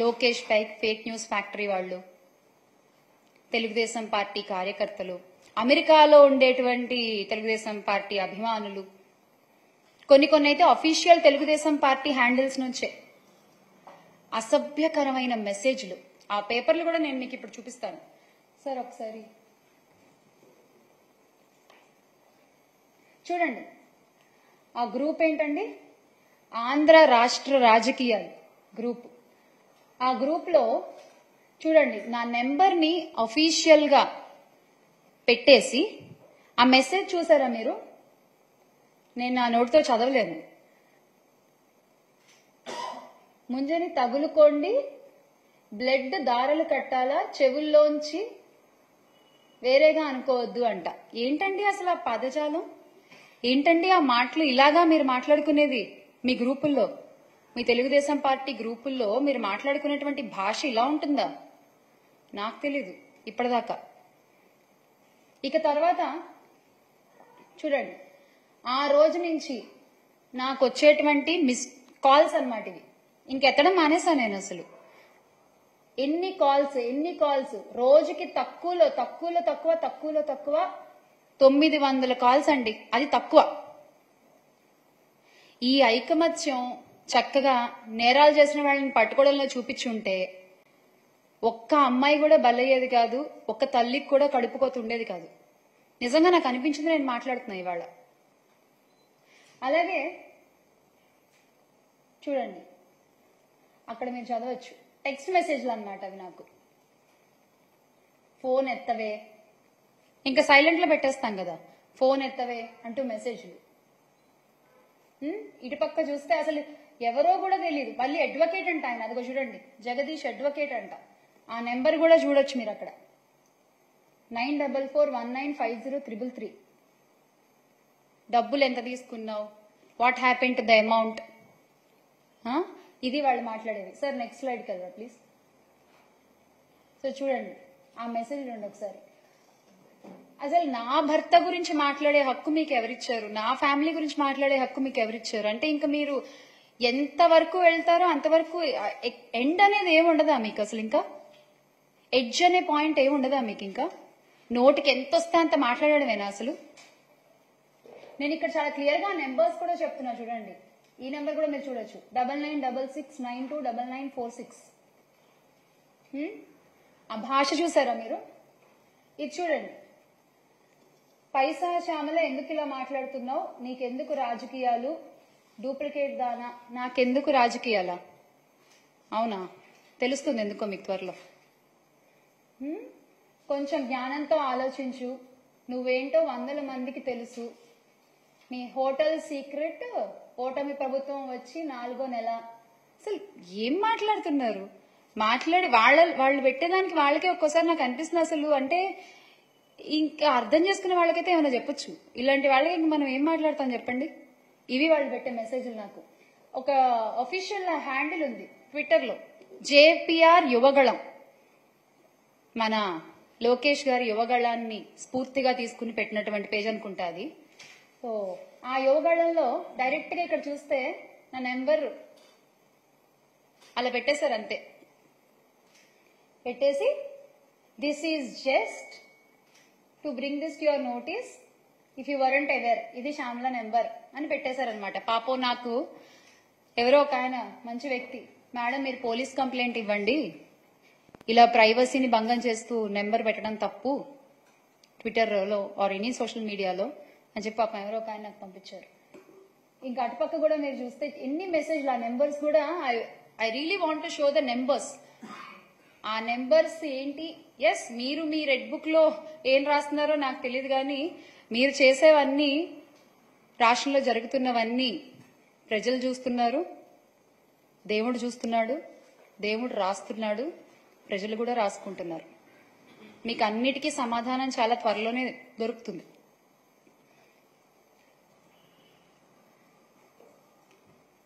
లోకేష్ పై fake news factory వాళ్ళు, Telugu Desam party కార్యకర్తలు, అమెరికాలో ఉండేటువంటి తెలుగుదేశం పార్టీ అభిమానులు, కొన్ని అయితే అఫీషియల్ తెలుగుదేశం పార్టీ హ్యాండిల్స్ నుంచే అసభ్యకరమైన మెసేజ్లు. ఆ పేపర్లు కూడా నేను మీకు ఇప్పుడు చూపిస్తాను సార్, ఒకసారి చూడండి. ఆ గ్రూప్ ఏంటండి? ఆంధ్ర రాష్ట్ర రాజకీయాలు గ్రూప్. ఆ గ్రూప్ లో చూడండి, నా నెంబర్ ని అఫీషియల్ గా పెట్టేసి ఆ మెసేజ్ చూసారా మీరు? నేను నా నోటితో చదవలేను. ముంజని తగులుకోండి, బ్లడ్ దారలు కట్టాలా, చెవుల్లోంచి వేరేగా అనుకోవద్దు అంట. ఏంటండి అసలు ఆ పదజాలం? ఏంటండి ఆ మాటలు? ఇలాగా మీరు మాట్లాడుకునేది మీ గ్రూపుల్లో, మీ తెలుగుదేశం పార్టీ గ్రూపుల్లో మీరు మాట్లాడుకునేటువంటి భాష ఇలా ఉంటుందా? నాకు తెలీదు ఇప్పటిదాకా. ఇక తర్వాత చూడండి, ఆ రోజు నుంచి నాకు వచ్చేటువంటి మిస్ కాల్స్ అన్నమాట ఇవి. ఇంకెత్తడం మానేసా నేను అసలు. ఎన్ని కాల్స్ రోజుకి తక్కువలో తక్కువ 900 కాల్స్ అండి. అది తక్కువ. ఈ ఐకమత్యం చక్కగా నేరాలు చేసిన వాళ్ళని పట్టుకోవడంలో చూపించుంటే ఒక్క అమ్మాయి కూడా బలయ్యేది కాదు, ఒక్క తల్లికి కూడా కడుపుకోతుండేది కాదు. నిజంగా నాకు అనిపించింది, నేను మాట్లాడుతున్నా ఇవాళ. అలాగే చూడండి, అక్కడ మీరు చదవచ్చు టెక్స్ట్ మెసేజ్లు అన్నమాట అవి. నాకు ఫోన్ ఎత్తవే, ఇంకా సైలెంట్ లో పెట్టేస్తాం కదా, ఫోన్ ఎత్తవే అంటూ మెసేజ్లు. ఇటుపక్క చూస్తే అసలు ఎవరో కూడా తెలియదు. మళ్ళీ అడ్వకేట్ అంట ఆయన, అదిగో చూడండి, జగదీష్ అడ్వకేట్ అంట. ఆ నెంబర్ కూడా చూడొచ్చు మీరు అక్కడ, 9441950333. డబ్బులు ఎంత తీసుకున్నావు, what happen to the amount, ఇది వాళ్ళు మాట్లాడేది. సార్ నెక్స్ట్ స్లైడ్ కదా ప్లీజ్. సో చూడండి ఆ మెసేజ్ చూడండి ఒకసారి. అసలు నా భర్త గురించి మాట్లాడే హక్కు మీకు ఎవరిచ్చారు? నా ఫ్యామిలీ గురించి మాట్లాడే హక్కు మీకు ఎవరిచ్చారు? అంటే ఇంకా మీరు ఎంత వరకు వెళ్తారో అంతవరకు. ఎండ్ అనేది ఏముండదా మీకు అసలు? ఇంకా ఎడ్జ్ అనే పాయింట్ ఏముండదా మీకు? ఇంకా నోటికి ఎంత వస్తే అంత మాట్లాడడమేనా అసలు? నేను ఇక్కడ చాలా క్లియర్ గా నెంబర్స్ కూడా చెప్తున్నా చూడండి. ఈ నెంబర్ కూడా మీరు చూడొచ్చు, 9966929946. ఆ భాష చూసారా మీరు? ఇది చూడండి, పైసా శ్యామల ఎందుకు ఇలా మాట్లాడుతున్నావు, నీకెందుకు రాజకీయాలు, డూప్లికేట్ దానా, నాకెందుకు రాజకీయాలా? అవునా, తెలుస్తుంది ఎందుకో మీకు త్వరలో. కొంచెం జ్ఞానంతో ఆలోచించు, నువ్వేంటో 100 మందికి తెలుసు. నీ హోటల్ సీక్రెట్, ఓటమి ప్రభుత్వం వచ్చి 4వ నెల. అసలు ఏం మాట్లాడుతున్నారు? మాట్లాడి వాళ్ళు పెట్టేదానికి వాళ్ళకే ఒక్కోసారి నాకు అనిపిస్తుంది అసలు. అంటే ఇంకా అర్థం చేసుకునే వాళ్ళకైతే ఏమైనా చెప్పొచ్చు, ఇలాంటి వాళ్ళకి ఇంక మనం ఏం మాట్లాడతాం చెప్పండి? ఇవి వాళ్ళు పెట్టే మెసేజ్లు. నాకు ఒక అఫీషియల్ హ్యాండిల్ ఉంది ట్విట్టర్ లో, జేపీఆర్ యువగళం. మన లోకేష్ గారి యువగళాన్ని స్ఫూర్తిగా తీసుకుని పెట్టినటువంటి పేజ్ అనుకుంటా అది. సో ఆ యువగళంలో డైరెక్ట్ గా ఇక్కడ చూస్తే నా నెంబర్ అలా పెట్టేశారు అంతే. పెట్టేసి this is just to bring this to your notice if you weren't aware, ఇది శ్యామల నెంబర్ అని పెట్టేశారనమాట. పాపం నాకు ఎవరో ఒక ఆయన మంచి వ్యక్తి, మేడం మీరు పోలీస్ కంప్లైంట్ ఇవ్వండి, ఇలా ప్రైవసీని భంగం చేస్తూ నెంబర్ పెట్టడం తప్పు ట్విట్టర్లో ఆర్ ఎనీ సోషల్ మీడియాలో అని చెప్పి పాపం ఎవరో ఒక ఆయన నాకు పంపించారు. ఇంకా అటుపక్క కూడా మీరు చూస్తే ఎన్ని మెసేజ్లు, ఆ నెంబర్స్ కూడా I really want to show the numbers. ఆ నెంబర్స్ ఏంటి? ఎస్, మీరు మీ రెడ్ బుక్ లో ఏం రాస్తున్నారో నాకు తెలియదు, కానీ మీరు చేసేవన్నీ, రాష్ట్రంలో జరుగుతున్నవన్నీ ప్రజలు చూస్తున్నారు, దేవుడు చూస్తున్నాడు, దేవుడు రాస్తున్నాడు, ప్రజలు కూడా రాసుకుంటున్నారు. మీకు అన్నిటికీ సమాధానం చాలా త్వరలోనే దొరుకుతుంది.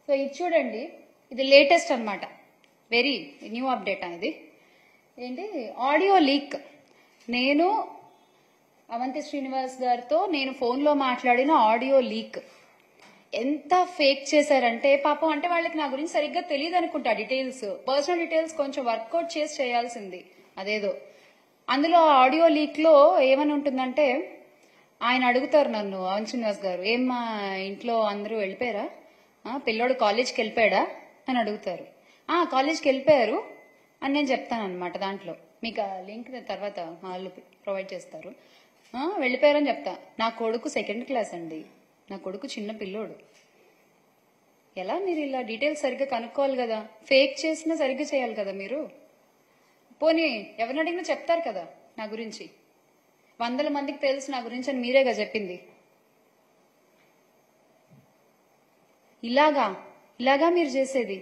సో ఇది చూడండి, ఇది లేటెస్ట్ అన్నమాట, వెరీ న్యూ అప్డేట్ అనేది. ఏంటి? Audio leak. నేను అవంతి శ్రీనివాస్ గారితో నేను ఫోన్లో మాట్లాడిన ఆడియో లీక్. ఎంత ఫేక్ చేశారంటే పాపం, అంటే వాళ్ళకి నా గురించి సరిగ్గా తెలియదు అనుకుంటా. డీటెయిల్స్, పర్సనల్ డీటెయిల్స్ కొంచెం వర్కౌట్ చేసి చేయాల్సింది అదేదో. అందులో ఆడియో లీక్ లో ఏమని ఉంటుందంటే, ఆయన అడుగుతారు నన్ను, అవంతి శ్రీనివాస్ గారు, ఏం మా ఇంట్లో అందరూ వెళ్ళిపోయారా, పిల్లోడు కాలేజ్కి వెళ్ళిపోయాడా అని అడుగుతారు. కాలేజ్కి వెళ్ళిపోయారు అని నేను చెప్తాను అనమాట. దాంట్లో మీకు ఆ లింక్ తర్వాత వాళ్ళు ప్రొవైడ్ చేస్తారు. వెళ్ళిపోయారని చెప్తా. నా కొడుకు 2nd క్లాస్ అండి, నా కొడుకు చిన్న పిల్లోడు. ఎలా మీరు ఇలా డీటెయిల్స్ సరిగ్గా కనుక్కోవాలి కదా, ఫేక్ చేసినా సరిగ్గా చేయాలి కదా మీరు. పోనీ ఎవరిని అడిగినా చెప్తారు కదా నా గురించి, 100 మందికి తెలుసు నా గురించి అని మీరేగా చెప్పింది. ఇలాగా మీరు చేసేది.